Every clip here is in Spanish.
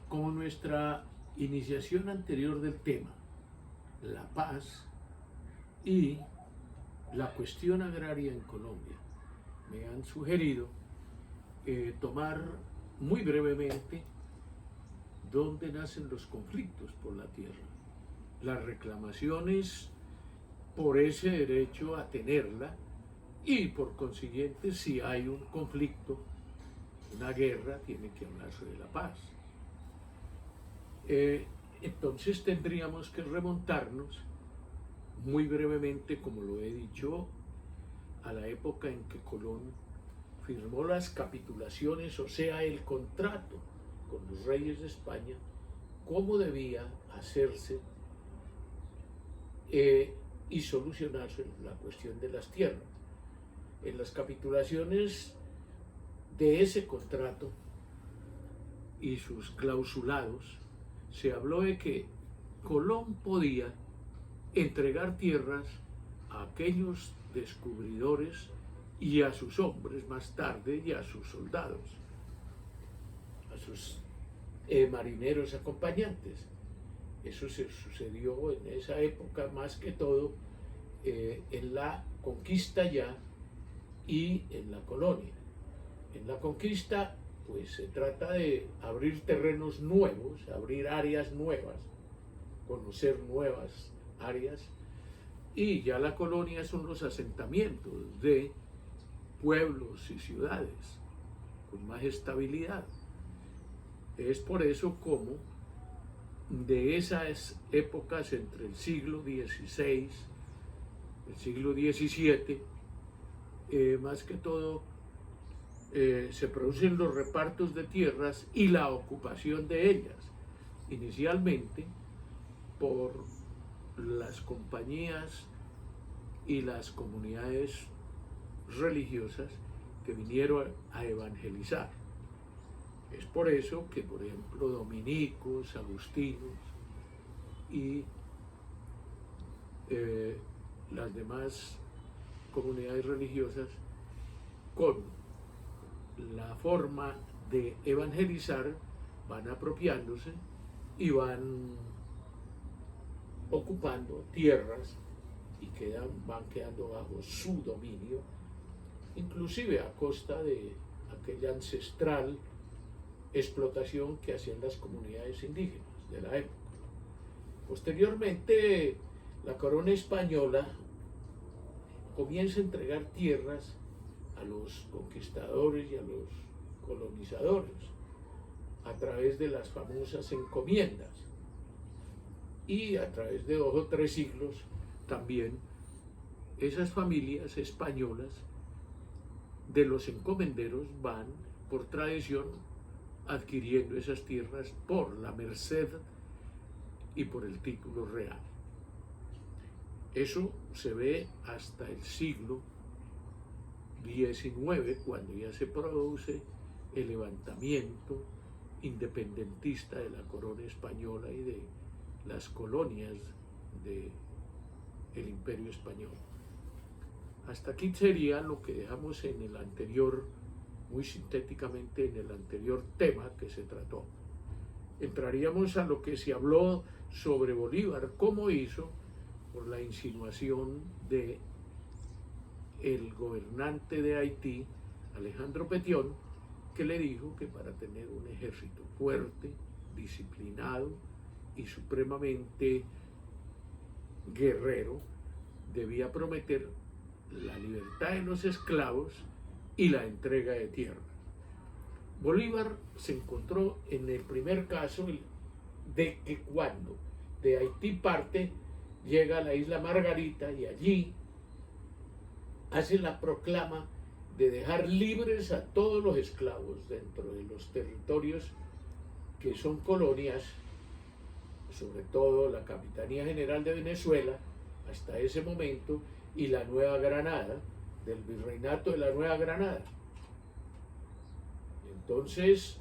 Como nuestra iniciación anterior del tema, la paz y la cuestión agraria en Colombia, me han sugerido tomar muy brevemente dónde nacen los conflictos por la tierra, las reclamaciones por ese derecho a tenerla y por consiguiente si hay un conflicto, una guerra, tiene que hablarse de la paz. Entonces tendríamos que remontarnos muy brevemente, como lo he dicho, a la época en que Colón firmó las capitulaciones, o sea, el contrato con los reyes de España, cómo debía hacerse y solucionarse la cuestión de las tierras. En las capitulaciones de ese contrato y sus clausulados, se habló de que Colón podía entregar tierras a aquellos descubridores y a sus hombres más tarde y a sus soldados, a sus marineros acompañantes. Eso se sucedió en esa época más que todo en la conquista ya y en la colonia. En la conquista pues se trata de abrir terrenos nuevos, abrir áreas nuevas, conocer nuevas áreas, y ya la colonia son los asentamientos de pueblos y ciudades con más estabilidad. Es por eso como de esas épocas entre el siglo XVI, el siglo XVII, más que todo se producen los repartos de tierras y la ocupación de ellas, inicialmente por las compañías y las comunidades religiosas que vinieron a evangelizar. Es por eso que, por ejemplo, dominicos, agustinos y las demás comunidades religiosas, con la forma de evangelizar, van apropiándose y van ocupando tierras y van quedando bajo su dominio, inclusive a costa de aquella ancestral explotación que hacían las comunidades indígenas de la época. Posteriormente, la corona española comienza a entregar tierras a los conquistadores y a los colonizadores a través de las famosas encomiendas, y a través de 2 o 3 siglos también esas familias españolas de los encomenderos van por tradición adquiriendo esas tierras por la merced y por el título real. Eso se ve hasta el siglo XIX, cuando ya se produce el levantamiento independentista de la corona española y de las colonias del Imperio Español. Hasta aquí sería lo que dejamos en el anterior, muy sintéticamente en el anterior tema que se trató. Entraríamos a lo que se habló sobre Bolívar, cómo hizo por la insinuación de el gobernante de Haití, Alejandro Petión, que le dijo que para tener un ejército fuerte, disciplinado y supremamente guerrero, debía prometer la libertad de los esclavos y la entrega de tierras. Bolívar se encontró en el primer caso de que cuando de Haití parte, llega a la isla Margarita y allí hace la proclama de dejar libres a todos los esclavos dentro de los territorios que son colonias, sobre todo la Capitanía General de Venezuela hasta ese momento y la Nueva Granada, del Virreinato de la Nueva Granada. Entonces,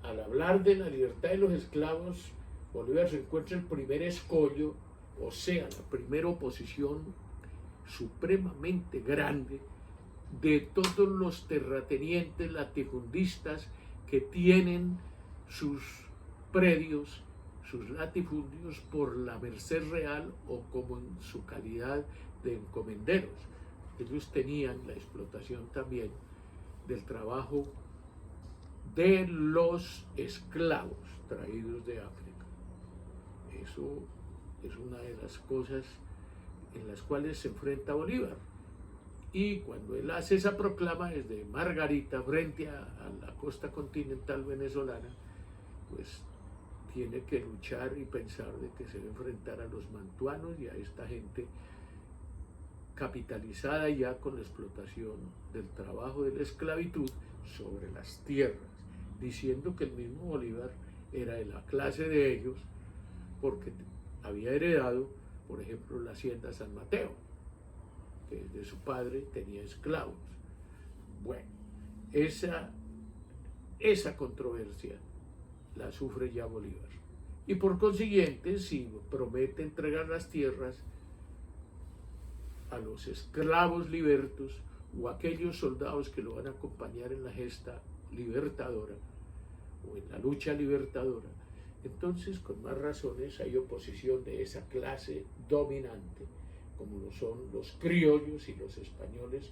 al hablar de la libertad de los esclavos, Bolívar se encuentra el primer escollo, o sea, la primera oposición supremamente grande de todos los terratenientes latifundistas que tienen sus predios, sus latifundios por la merced real o como en su calidad de encomenderos. Ellos tenían la explotación también del trabajo de los esclavos traídos de África. Eso es una de las cosas en las cuales se enfrenta Bolívar. Y cuando él hace esa proclama desde Margarita frente a la costa continental venezolana, pues tiene que luchar y pensar de que se debe enfrentar a los mantuanos y a esta gente capitalizada ya con la explotación del trabajo de la esclavitud sobre las tierras, diciendo que el mismo Bolívar era de la clase de ellos porque había heredado, por ejemplo, la hacienda San Mateo, que de su padre tenía esclavos. Bueno, esa controversia la sufre ya Bolívar. Y por consiguiente, si promete entregar las tierras a los esclavos libertos o a aquellos soldados que lo van a acompañar en la gesta libertadora o en la lucha libertadora, entonces con más razones hay oposición de esa clase dominante, como lo son los criollos y los españoles,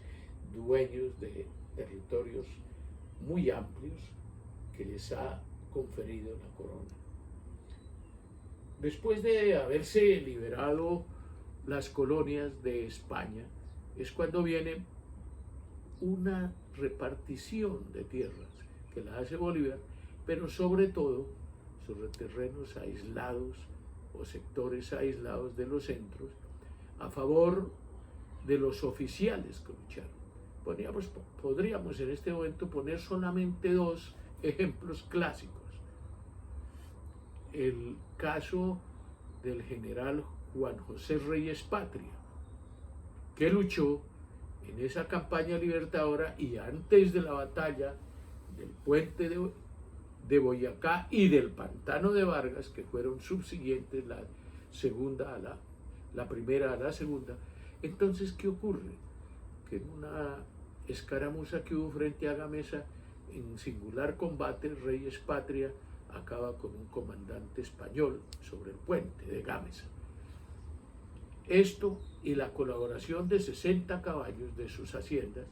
dueños de territorios muy amplios que les ha conferido la corona. Después de haberse liberado las colonias de España, es cuando viene una repartición de tierras que la hace Bolívar, pero sobre todo sobre terrenos aislados o sectores aislados de los centros, a favor de los oficiales que lucharon. Podríamos en este momento poner solamente dos ejemplos clásicos. El caso del general Juan José Reyes Patria, que luchó en esa campaña libertadora y antes de la batalla del puente de Boyacá y del pantano de Vargas, que fueron subsiguientes la primera a la segunda. Entonces, ¿qué ocurre? Que en una escaramuza que hubo frente a Gamesa, en singular combate, Reyes Patria acaba con un comandante español sobre el puente de Gamesa. Esto y la colaboración de 60 caballos de sus haciendas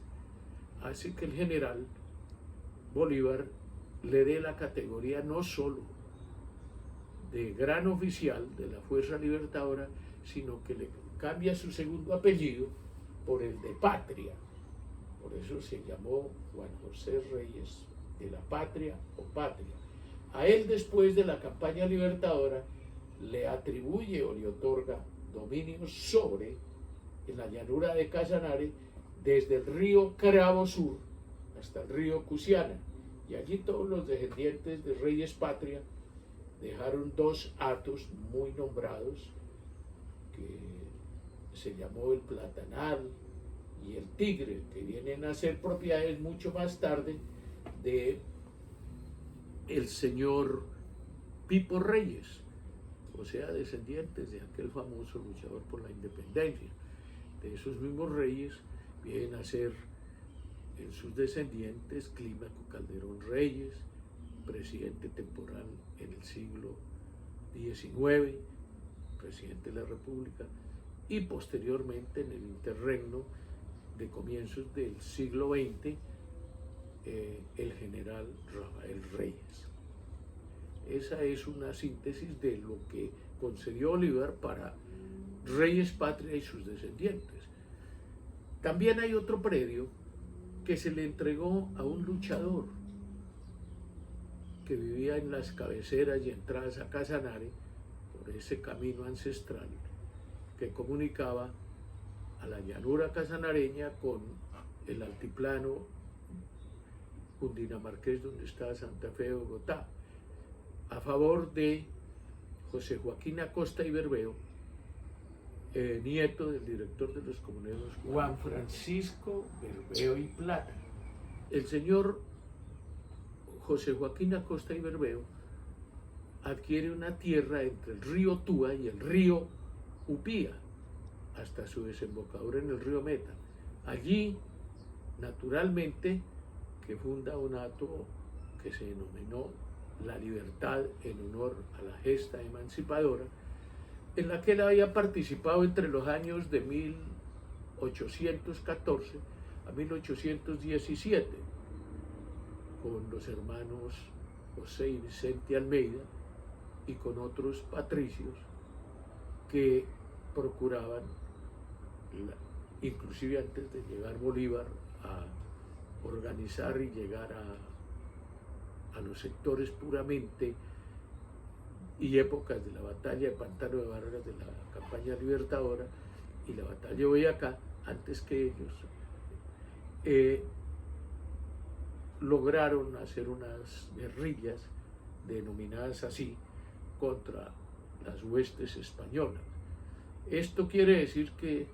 hace que el general Bolívar le dé la categoría no solo de gran oficial de la Fuerza Libertadora, sino que le cambia su segundo apellido por el de Patria. Por eso se llamó Juan José Reyes de la Patria o Patria. A él, después de la campaña libertadora, le atribuye o le otorga dominios sobre, en la llanura de Casanare, desde el río Cravo Sur hasta el río Cusiana. Y allí todos los descendientes de Reyes Patria dejaron dos hatos muy nombrados, que se llamó el Platanal y el Tigre, que vienen a ser propiedades mucho más tarde de el señor Pipo Reyes, o sea, descendientes de aquel famoso luchador por la independencia. De esos mismos reyes vienen a ser en sus descendientes Clímaco Calderón Reyes, presidente temporal en el siglo XIX, presidente de la República, y posteriormente en el interregno de comienzos del siglo XX, el general Rafael Reyes. Esa es una síntesis de lo que concedió Bolívar para Reyes Patria y sus descendientes. También hay otro predio que se le entregó a un luchador que vivía en las cabeceras y entradas a Casanare, por ese camino ancestral que comunicaba a la llanura casanareña con el altiplano cundinamarqués donde está Santa Fe de Bogotá, a favor de José Joaquín Acosta y Berbeo, nieto del director de los comuneros Juan Francisco Berbeo y Plata. El señor José Joaquín Acosta y Berbeo adquiere una tierra entre el río Túa y el río Upía, hasta su desembocadura en el río Meta. Allí, naturalmente, que funda un hato que se denominó la libertad en honor a la gesta emancipadora, en la que él había participado entre los años de 1814 a 1817, con los hermanos José y Vicente Almeida y con otros patricios que procuraban, inclusive antes de llegar Bolívar, a organizar y llegar a los sectores puramente y épocas de la batalla de Pantano de Vargas, de la campaña libertadora y la batalla de Boyacá, antes que ellos, lograron hacer unas guerrillas denominadas así contra las huestes españolas. Esto quiere decir que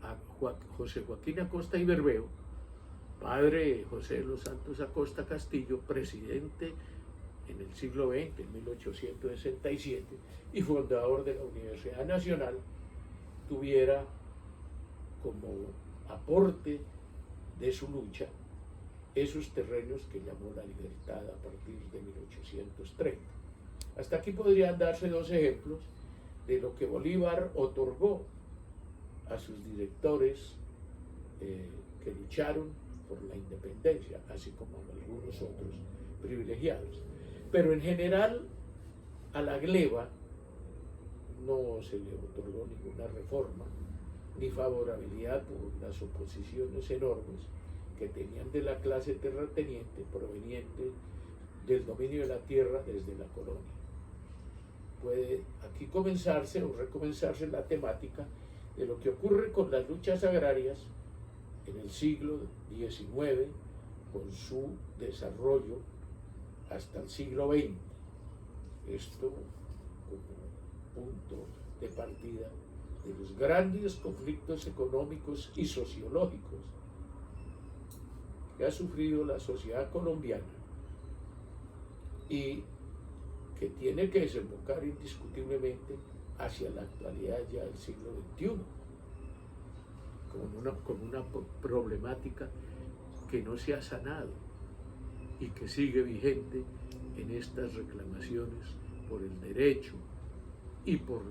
a José Joaquín Acosta y Bermeo, padre de José de los Santos Acosta Castillo, presidente en el siglo XX, en 1867, y fundador de la Universidad Nacional, tuviera como aporte de su lucha esos terrenos que llamó la libertad a partir de 1830. Hasta aquí podrían darse dos ejemplos de lo que Bolívar otorgó a sus directores que lucharon por la independencia, así como a algunos otros privilegiados. Pero en general a la gleba no se le otorgó ninguna reforma ni favorabilidad por las oposiciones enormes que tenían de la clase terrateniente proveniente del dominio de la tierra desde la colonia. Puede aquí comenzarse o recomenzarse la temática de lo que ocurre con las luchas agrarias en el siglo XIX, con su desarrollo hasta el siglo XX. Esto como punto de partida de los grandes conflictos económicos y sociológicos que ha sufrido la sociedad colombiana y que tiene que desembocar indiscutiblemente hacia la actualidad ya del siglo XXI, con una problemática que no se ha sanado y que sigue vigente en estas reclamaciones por el derecho y por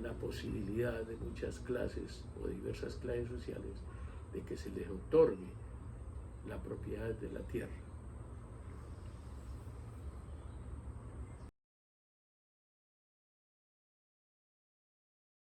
la posibilidad de muchas clases o diversas clases sociales de que se les otorgue la propiedad de la tierra.